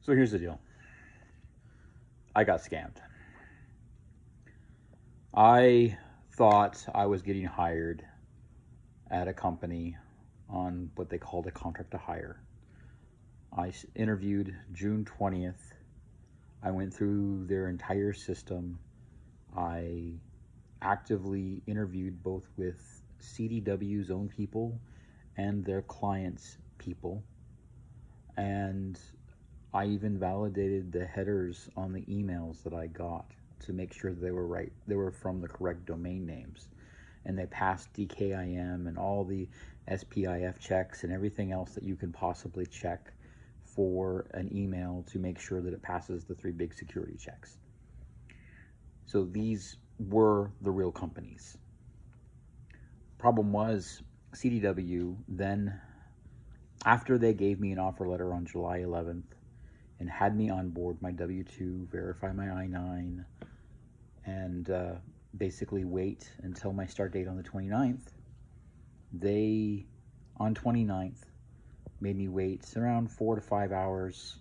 So here's the deal. I got scammed. I thought I was getting hired at a company on what they called a contract to hire. I interviewed June 20th. I went through their entire system. I actively interviewed both with CDW's own people and their clients' people. And I even validated the headers on the emails that I got to make sure they were right. They were from the correct domain names. And they passed DKIM and all the SPIF checks and everything else that you can possibly check for an email to make sure that it passes the 3 big security checks. So these were the real companies. Problem was, CDW then, after they gave me an offer letter on July 11th and had me on board my W-2, verify my I-9, and basically wait until my start date on the 29th, they, on 29th, made me wait around 4 to 5 hours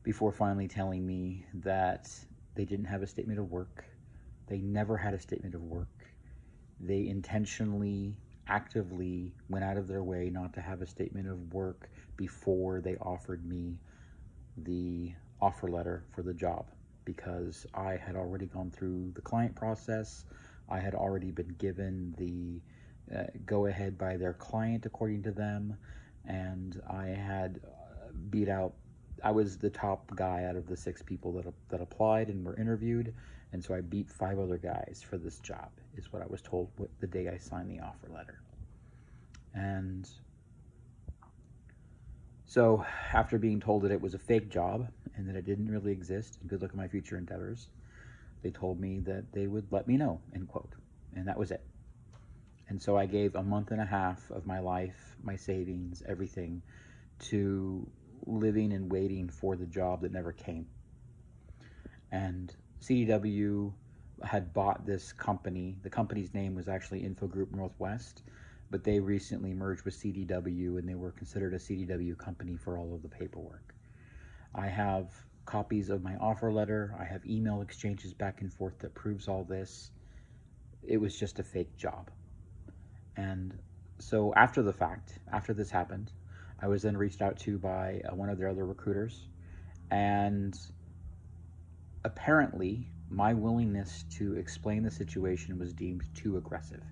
before finally telling me that they didn't have a statement of work. They never had a statement of work. They intentionally, actively went out of their way not to have a statement of work before they offered me the offer letter for the job, because I had already gone through the client process. I had already been given the go-ahead by their client according to them, and I had beat out, I was the top guy out of the 6 people that applied and were interviewed, and so I beat 5 other guys for this job, is what I was told the day I signed the offer letter. And so after being told that it was a fake job and that it didn't really exist and good luck in my future endeavors, they told me that they would let me know, end quote. And that was it. And so I gave a month and a half of my life, my savings, everything, to living and waiting for the job that never came. And CDW had bought this company. The company's name was actually Infogroup Northwest, but they recently merged with CDW, and they were considered a CDW company for all of the paperwork. I have copies of my offer letter. I have email exchanges back and forth that proves all this. It was just a fake job. And so after the fact, after this happened, I was then reached out to by one of their other recruiters, and apparently my willingness to explain the situation was deemed too aggressive,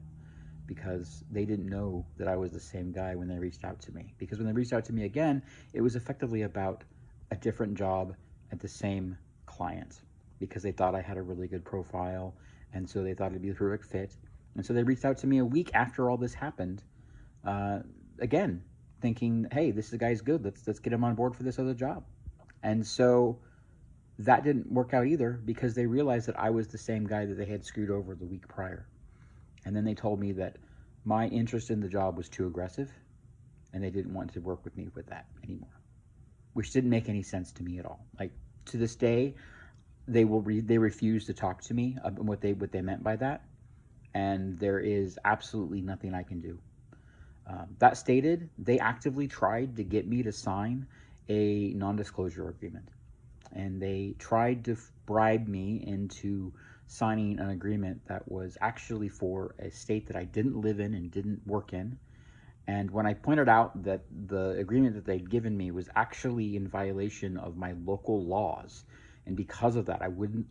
because they didn't know that I was the same guy when they reached out to me. Because when they reached out to me again, it was effectively about a different job at the same client, because they thought I had a really good profile, and so they thought it'd be a perfect fit. And so they reached out to me a week after all this happened, again, thinking, hey, this guy's good. Let's get him on board for this other job. And so that didn't work out either, because they realized that I was the same guy that they had screwed over the week prior. And then they told me that my interest in the job was too aggressive, and they didn't want to work with me with that anymore, which didn't make any sense to me at all. Like, to this day, they refuse to talk to me about what they meant by that, and there is absolutely nothing I can do. That stated, they actively tried to get me to sign a non-disclosure agreement, and they tried to bribe me into signing an agreement that was actually for a state that I didn't live in and didn't work in. And when I pointed out that the agreement that they'd given me was actually in violation of my local laws, and because of that I wouldn't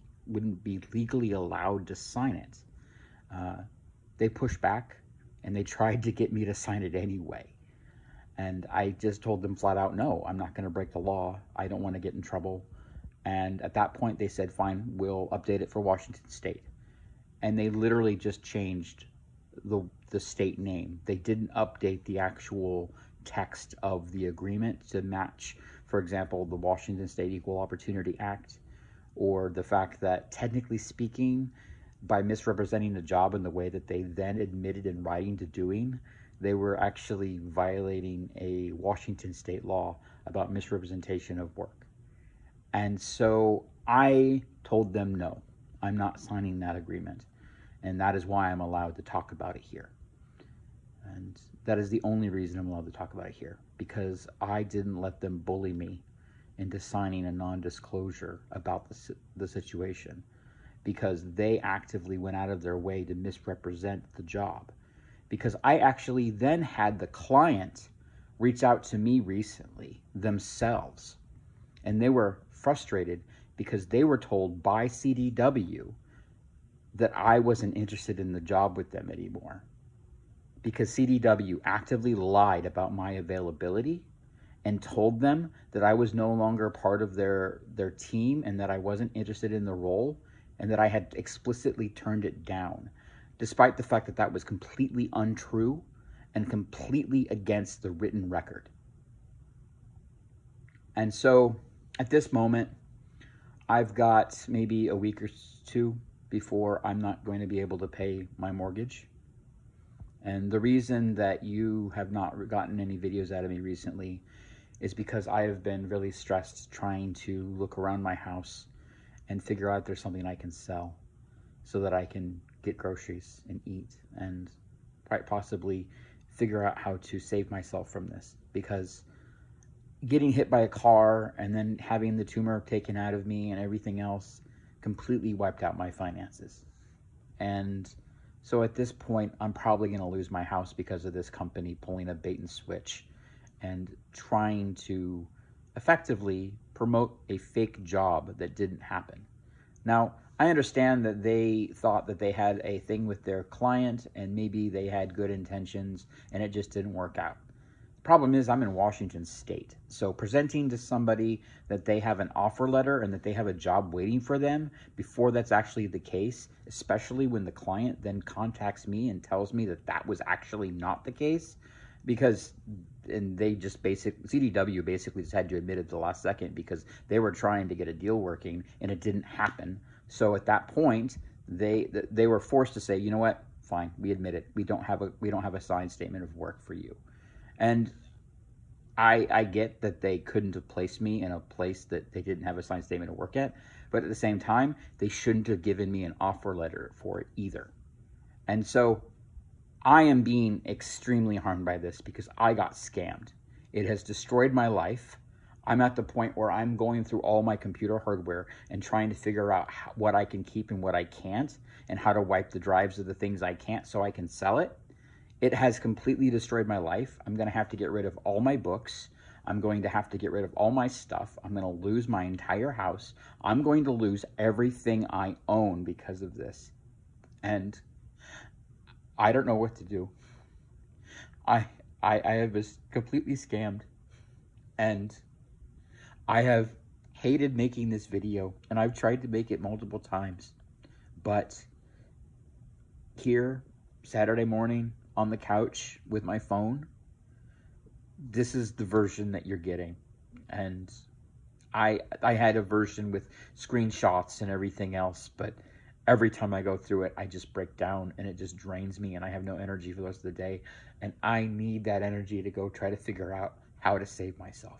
be legally allowed to sign it, they pushed back and they tried to get me to sign it anyway. And I just told them flat out, no, I'm not going to break the law. I don't want to get in trouble. And at that point they said, fine, we'll update it for Washington State. And they literally just changed the state name. They didn't update the actual text of the agreement to match, for example, the Washington State Equal Opportunity Act, or the fact that, technically speaking, by misrepresenting the job in the way that they then admitted in writing to doing, they were actually violating a Washington state law about misrepresentation of work. And so I told them, no, I'm not signing that agreement. And that is why I'm allowed to talk about it here. And that is the only reason I'm allowed to talk about it here, because I didn't let them bully me into signing a non-disclosure about the situation, because they actively went out of their way to misrepresent the job. Because I actually then had the client reach out to me recently themselves, and they were frustrated because they were told by CDW that I wasn't interested in the job with them anymore, because CDW actively lied about my availability and told them that I was no longer part of their team and that I wasn't interested in the role, and that I had explicitly turned it down, despite the fact that that was completely untrue and completely against the written record. And so at this moment, I've got maybe a week or two before I'm not going to be able to pay my mortgage. And the reason that you have not gotten any videos out of me recently is because I have been really stressed trying to look around my house and figure out if there's something I can sell so that I can get groceries and eat, and quite possibly figure out how to save myself from this. Because getting hit by a car and then having the tumor taken out of me and everything else completely wiped out my finances. And so at this point, I'm probably going to lose my house because of this company pulling a bait and switch and trying to effectively promote a fake job that didn't happen. Now, I understand that they thought that they had a thing with their client and maybe they had good intentions and it just didn't work out. Problem is, I'm in Washington State, so presenting to somebody that they have an offer letter and that they have a job waiting for them before that's actually the case, especially when the client then contacts me and tells me that that was actually not the case, because and they just CDW basically just had to admit it at the last second because they were trying to get a deal working and it didn't happen. So at that point, they were forced to say, you know what, fine, we admit it, we don't have a signed statement of work for you. And I get that they couldn't have placed me in a place that they didn't have a signed statement of work at, but at the same time, they shouldn't have given me an offer letter for it either. And so I am being extremely harmed by this because I got scammed. It has destroyed my life. I'm at the point where I'm going through all my computer hardware and trying to figure out what I can keep and what I can't, and how to wipe the drives of the things I can't so I can sell it. It has completely destroyed my life. I'm going to have to get rid of all my books. I'm going to have to get rid of all my stuff. I'm going to lose my entire house. I'm going to lose everything I own because of this. And I don't know what to do. I have been completely scammed. And I have hated making this video. And I've tried to make it multiple times. But here, Saturday morning, on the couch with my phone, this is the version that you're getting. And I had a version with screenshots and everything else, but every time I go through it, I just break down and it just drains me and I have no energy for the rest of the day. And I need that energy to go try to figure out how to save myself.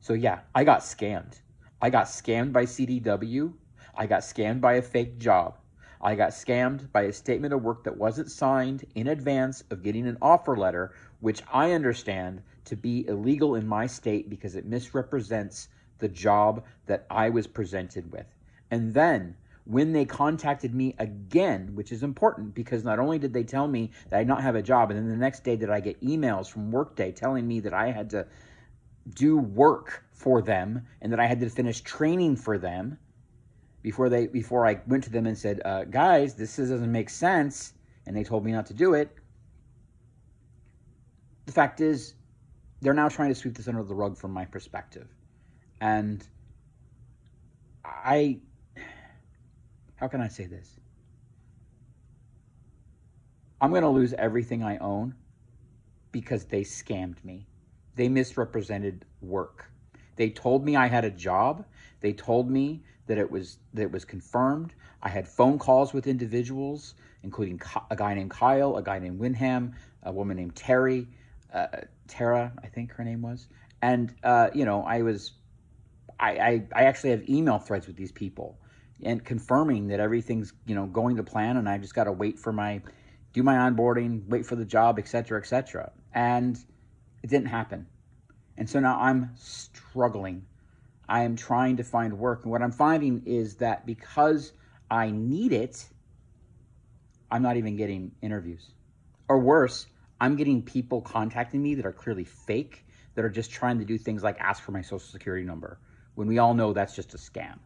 So yeah, I got scammed. I got scammed by CDW. I got scammed by a fake job. I got scammed by a statement of work that wasn't signed in advance of getting an offer letter, which I understand to be illegal in my state because it misrepresents the job that I was presented with. And then when they contacted me again, which is important because not only did they tell me that I did not have a job, and then the next day did I get emails from Workday telling me that I had to do work for them and that I had to finish training for them before I went to them and said, guys, this doesn't make sense, and they told me not to do it. The fact is, they're now trying to sweep this under the rug from my perspective. And how can I say this? I'm going to lose everything I own because they scammed me. They misrepresented work. They told me I had a job. They told me that it was confirmed. I had phone calls with individuals, including a guy named Kyle, a guy named Wyndham, a woman named Tara, I think her name was. And, I actually have email threads with these people and confirming that everything's, going to plan, and I just got to do my onboarding, wait for the job, et cetera, et cetera. And it didn't happen. And so now I'm struggling I am trying to find work. And what I'm finding is that because I need it, I'm not even getting interviews. Or worse, I'm getting people contacting me that are clearly fake, that are just trying to do things like ask for my social security number, when we all know that's just a scam.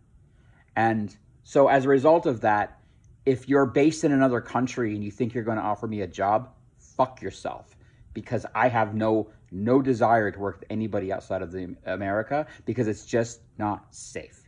And so as a result of that, if you're based in another country and you think you're going to offer me a job, fuck yourself. Because I have no desire to work with anybody outside of America, because it's just not safe.